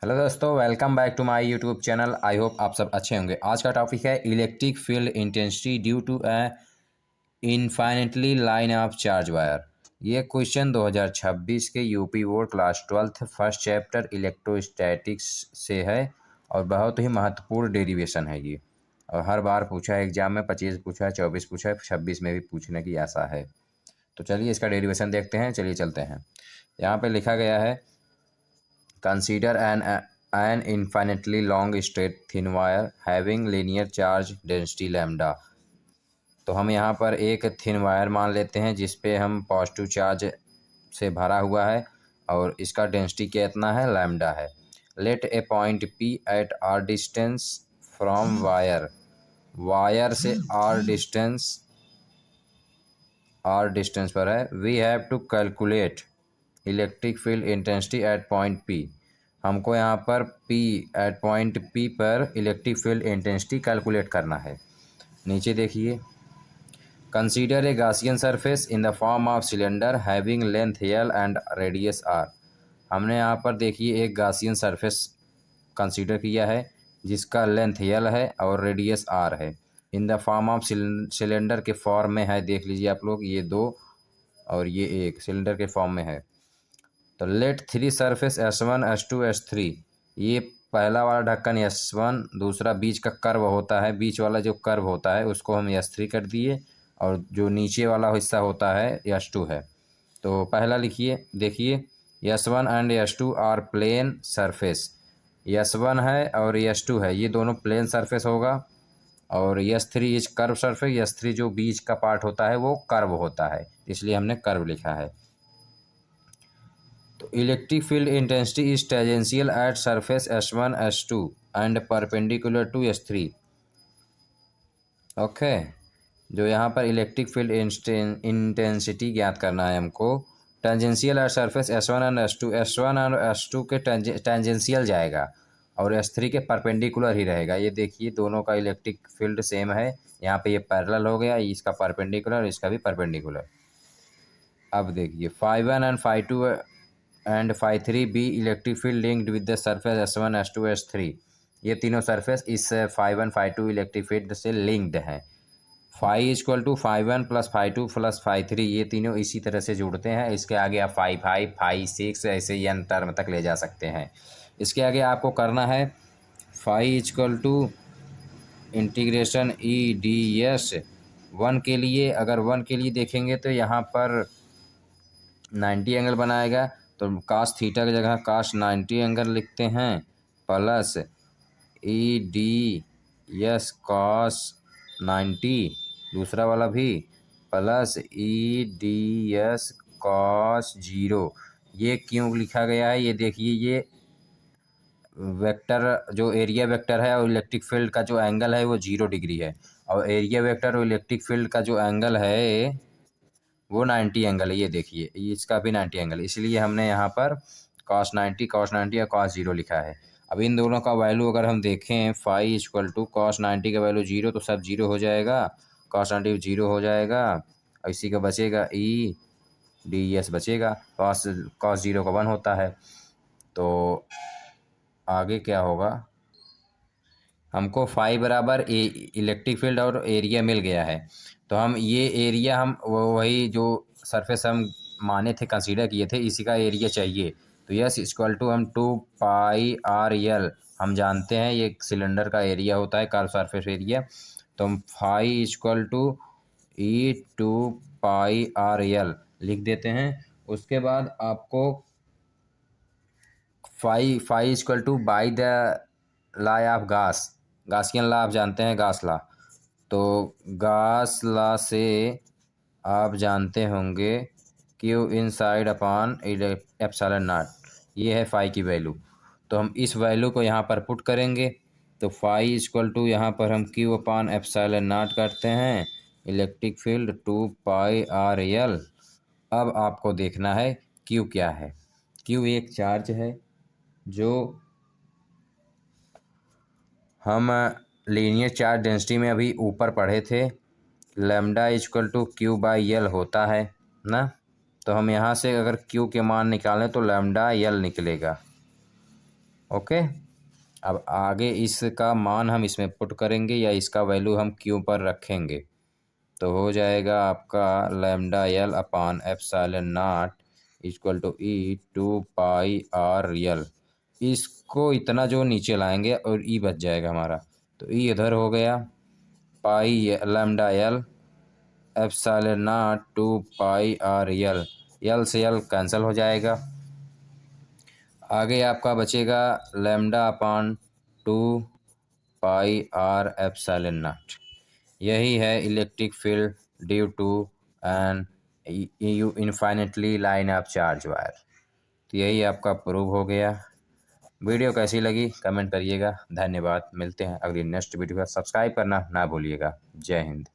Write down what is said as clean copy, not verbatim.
Hello दोस्तों, welcome back to my YouTube channel. I hope आप सब अच्छे होंगे। आज का टॉपिक है electric field intensity due to a infinitely line of charge wire. ये क्वेश्चन 2026 के UP board class 12th first chapter electrostatics से है और बहुत ही महत्वपूर्ण डेरिवेशन है ये। और हर बार पूछा है एग्जाम में, 25 पूछा है, 24 पूछा है, 26 में भी पूछने की आशा है। तो चलिए इसका डेरिवेशन देखते हैं। चलिए चलते हैं। यहाँ पे लिखा गया है Consider an infinitely long straight thin wire having linear charge density lambda। तो हम यहाँ पर एक थिन वायर मान लेते हैं जिस पे हम पॉजिटिव चार्ज से भरा हुआ है और इसका डेंसिटी कितना है, लैम्डा है। Let a point P at r distance from wire. Wire से आर डिस्टेंस पर है। We have to calculate electric field intensity at point P। हमको यहाँ पर P एट पॉइंट P पर इलेक्ट्रिक फील्ड इंटेंसिटी कैलकुलेट करना है। नीचे देखिए, consider a Gaussian surface in the form of cylinder having length L and radius R। हमने यहाँ पर देखिए एक गासियन सरफेस कंसीडर किया है जिसका लेंथ L है और रेडियस R है। इन द फॉर्म ऑफ सिलेंडर के फॉर्म में है। देख लीजिए आप लोग, ये दो और ये एक सिलेंडर के फॉर्म में है। तो late three surface S1 S2 S3। ये पहला वाला ढक्कन S1, दूसरा बीच का कर्व होता है, बीच वाला जो कर्व होता है उसको हम S3 कर दिए और जो नीचे वाला हिस्सा होता है S2 है। तो पहला लिखिए, देखिए S1 and S2 are plane surface. S1 है और S2 है, ये दोनों प्लेन सरफेस होगा। और S3 is curve surface. S3 जो बीच का पार्ट होता है वो कर्व होता है, इसलिए हमने कर्व लिखा है। तो electric field intensity is tangential at surface S1 S2 and perpendicular to S3। Okay, जो यहाँ पर इलेक्ट्रिक फील्ड इंटेंसिटी ज्ञात करना है हमको। Tangential at surface S1 and S2। S1 और S2 के टेंजेंशियल जाएगा और S3 के परपेंडिकुलर ही रहेगा। ये देखिए दोनों का इलेक्ट्रिक फील्ड सेम है। यहाँ पे ये पैरेलल हो गया, इसका परपेंडिकुलर, इसका भी परपेंडिकुलर। अब देखिए φ1 and φ2 and φ3 be electric field linked with the surface S1 S2 S3। ये तीनों सरफेस इस φ1 φ2 इलेक्ट्रिक फील्ड से लिंक्ड हैं। Phi equal to φ1 plus φ2 plus φ3, ये तीनों इसी तरह से जुड़ते हैं। इसके आगे आप φ5 φ6 ऐसे n टर्म तक ले जा सकते हैं। इसके आगे आपको करना है phi equal to integration EdS। One के लिए, अगर वन के लिए देखेंगे तो यहाँ पर 90 एंगल बनाएगा, तो कास थीटा की जगह कास 90 एंगल लिखते हैं प्लस EdS कॉस 90, दूसरा वाला भी प्लस EdS कॉस 0। ये क्यों लिखा गया है, ये देखिए, ये वेक्टर जो एरिया वेक्टर है और इलेक्ट्रिक फील्ड का जो एंगल है वो 0 डिग्री है, और एरिया वेक्टर और इलेक्ट्रिक फील्ड का जो एंगल है वो 90 एंगल है। ये देखिए इसका भी 90 एंगल, इसलिए हमने यहाँ पर cos 90 या cos 0 लिखा है। अब इन दोनों का वैल्यू अगर हम देखें, फाई इक्वल टू cos 90 का वैल्यू 0, तो सब 0 हो जाएगा, cos 90 0 हो जाएगा और इसी का बचेगा EdS बचेगा। cos 0 का 1 होता है। तो आगे क्या होगा, हमको फाई बराबर इलेक्ट्रिक फील्ड और एरिया मिल गया है। तो हम ये एरिया, हम वही जो सरफेस हम माने थे, कंसीडर किए थे, इसी का एरिया चाहिए। तो यस इक्वल टू हम 2πRL, हम जानते हैं ये सिलेंडर का एरिया होता है, कर्व सरफेस एरिया। तो हम फाई इक्वल टू E2πRL लिख देते हैं। उसके बाद आपको phi equal to by the law of Gaussian law आप जानते हैं, गास लॉ। तो गास लॉ से आप जानते होंगे Q inside upon epsilon not, ये है फाई की वैल्यू। तो हम इस वैल्यू को यहाँ पर पुट करेंगे। तो फाई इक्वल टू यहाँ पर हम क्यू अपॉन एप्सिलॉन नॉट करते हैं, इलेक्ट्रिक फील्ड 2πRL। अब आपको देखना है क्यू क्या है। क्यू एक चार्ज है जो हम लीनियर चार्ज डेंसिटी में अभी ऊपर पढ़े थे, लैम्डा इक्वल टू Q/L होता है ना। तो हम यहाँ से अगर Q के मान निकालें तो लैम्डा L निकलेगा। ओके। अब आगे इसका मान हम इसमें पुट करेंगे या इसका वैल्यू हम क्यू पर रखेंगे, तो हो जाएगा आपका lambda l upon epsilon naught equal to e two pi r l. इसको इतना जो नीचे लाएंगे और ई बच जाएगा हमारा, तो ई इधर हो गया, pi lambda l epsilon naught two pi r l, l से यल कैंसिल हो जाएगा। आगे आपका बचेगा lambda upon two pi r epsilon naught. यही है electric field due to an infinitely line of charge wire. तो यही आपका प्रूव हो गया। वीडियो कैसी लगी कमेंट करिएगा। धन्यवाद, मिलते हैं अगली नेक्स्ट वीडियो का। सब्सक्राइब करना ना भूलिएगा। जय हिंद।